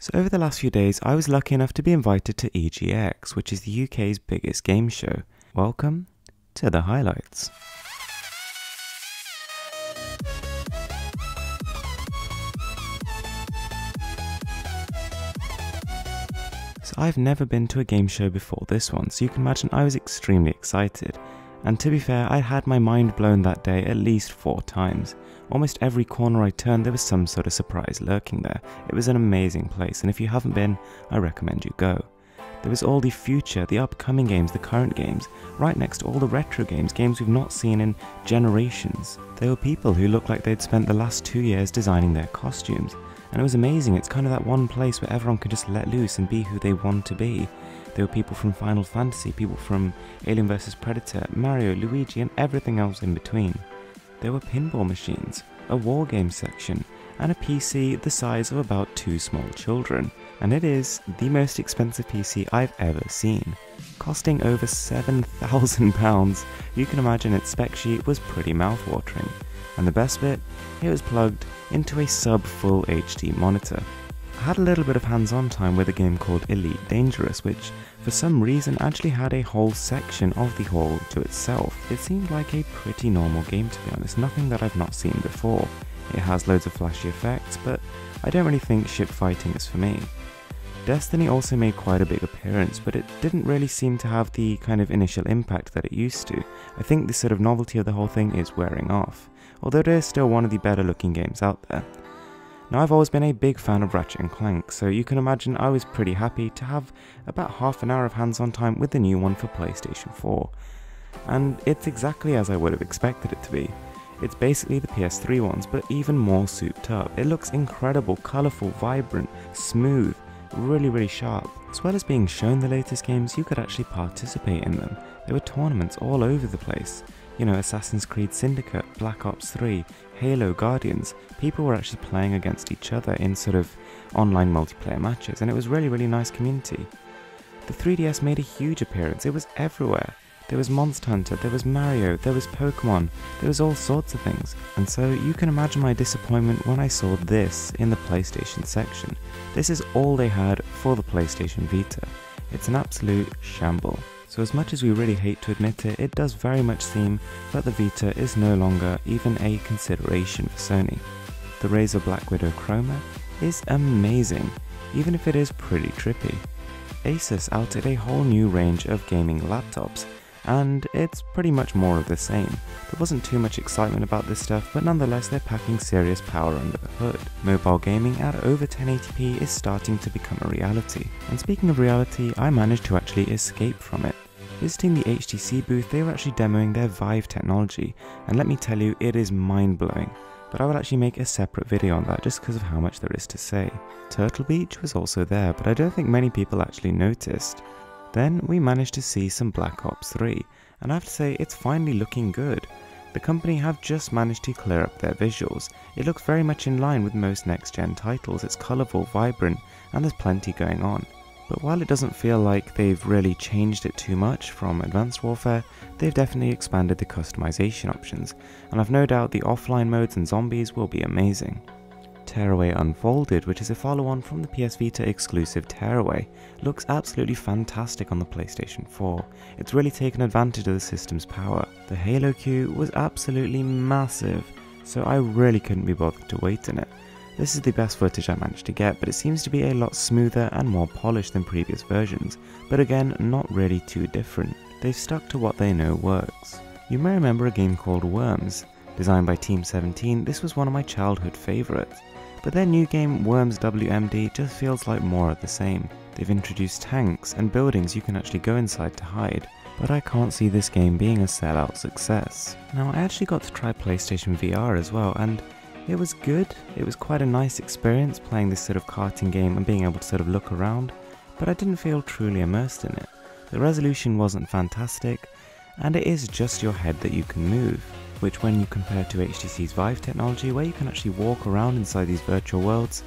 So over the last few days, I was lucky enough to be invited to EGX, which is the UK's biggest game show. Welcome to the highlights. So I've never been to a game show before this one, so you can imagine I was extremely excited. And to be fair, I had my mind blown that day at least 4 times. Almost every corner I turned there was some sort of surprise lurking there. It was an amazing place, and if you haven't been, I recommend you go. There was all the future, the upcoming games, the current games, right next to all the retro games, games we've not seen in generations. There were people who looked like they'd spent the last 2 years designing their costumes, and it was amazing. It's kind of that one place where everyone could just let loose and be who they want to be. There were people from Final Fantasy, people from Alien vs Predator, Mario, Luigi, and everything else in between. There were pinball machines, a war game section, and a PC the size of about 2 small children. And it is the most expensive PC I've ever seen, costing over £7,000. You can imagine its spec sheet was pretty mouth-watering. And the best bit, it was plugged into a sub-full HD monitor. I had a little bit of hands-on time with a game called Elite Dangerous, which for some reason actually had a whole section of the hall to itself. It seemed like a pretty normal game, to be honest, nothing that I've not seen before. It has loads of flashy effects, but I don't really think ship fighting is for me. Destiny also made quite a big appearance, but it didn't really seem to have the kind of initial impact that it used to. I think the sort of novelty of the whole thing is wearing off, although it is still one of the better looking games out there. Now, I've always been a big fan of Ratchet & Clank, so you can imagine I was pretty happy to have about half an hour of hands-on time with the new one for PlayStation 4. And it's exactly as I would have expected it to be. It's basically the PS3 ones, but even more souped up. It looks incredible, colourful, vibrant, smooth, really sharp. As well as being shown the latest games, you could actually participate in them. There were tournaments all over the place. You know, Assassins Creed Syndicate, Black Ops 3, Halo, Guardians. People were actually playing against each other in sort of online multiplayer matches, and it was really nice community. The 3DS made a huge appearance. It was everywhere. There was Monster Hunter, there was Mario, there was Pokemon, there was all sorts of things. And so you can imagine my disappointment when I saw this in the PlayStation section. This is all they had for the PlayStation Vita. It's an absolute shamble. So as much as we really hate to admit it, it does very much seem that the Vita is no longer even a consideration for Sony. The Razer Black Widow Chroma is amazing, even if it is pretty trippy. Asus outed a whole new range of gaming laptops, and it's pretty much more of the same. There wasn't too much excitement about this stuff, but nonetheless they're packing serious power under the hood. Mobile gaming at over 1080p is starting to become a reality. And speaking of reality, I managed to actually escape from it. Visiting the HTC booth, they were actually demoing their Vive technology, and let me tell you, it is mind-blowing. But I will actually make a separate video on that just because of how much there is to say. Turtle Beach was also there, but I don't think many people actually noticed. Then we managed to see some Black Ops 3, and I have to say it's finally looking good. The company have just managed to clear up their visuals. It looks very much in line with most next-gen titles. It's colourful, vibrant, and there's plenty going on. But while it doesn't feel like they've really changed it too much from Advanced Warfare, they've definitely expanded the customization options, and I've no doubt the offline modes and zombies will be amazing. Tearaway Unfolded, which is a follow-on from the PS Vita exclusive Tearaway, looks absolutely fantastic on the PlayStation 4. It's really taken advantage of the system's power. The Halo queue was absolutely massive, so I really couldn't be bothered to wait in it. This is the best footage I managed to get, but it seems to be a lot smoother and more polished than previous versions, but again, not really too different. They've stuck to what they know works. You may remember a game called Worms. Designed by Team 17, this was one of my childhood favourites. But their new game, Worms WMD, just feels like more of the same. They've introduced tanks and buildings you can actually go inside to hide, but I can't see this game being a sellout success. Now, I actually got to try PlayStation VR as well, and it was good. It was quite a nice experience playing this sort of karting game and being able to sort of look around, but I didn't feel truly immersed in it. The resolution wasn't fantastic, and it is just your head that you can move, which when you compare to HTC's Vive technology, where you can actually walk around inside these virtual worlds,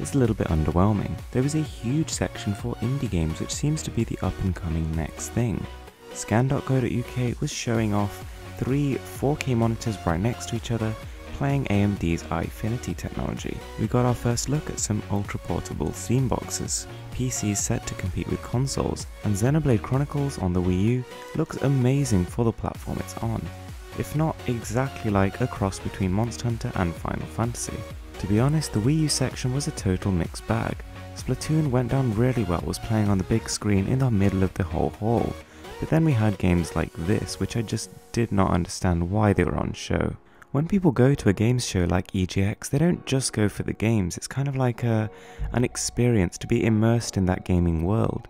is a little bit underwhelming. There was a huge section for indie games, which seems to be the up and coming next thing. Scan.co.uk was showing off 3 4K monitors right next to each other, playing AMD's iFinity technology. We got our first look at some ultra-portable Steam boxes, PCs set to compete with consoles, and Xenoblade Chronicles on the Wii U looks amazing for the platform it's on, if not exactly like a cross between Monster Hunter and Final Fantasy. To be honest, the Wii U section was a total mixed bag. Splatoon went down really well, was playing on the big screen in the middle of the whole hall, but then we had games like this which I just did not understand why they were on show. When people go to a games show like EGX, they don't just go for the games, it's kind of like an experience to be immersed in that gaming world.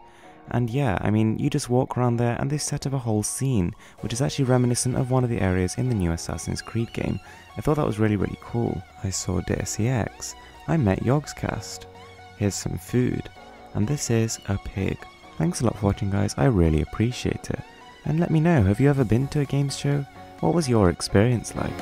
And yeah, I mean, you just walk around there and they set up a whole scene, which is actually reminiscent of one of the areas in the new Assassin's Creed game. I thought that was really cool. I saw DCX, I met Yogscast, here's some food, and this is a pig. Thanks a lot for watching guys, I really appreciate it. And let me know, have you ever been to a games show? What was your experience like?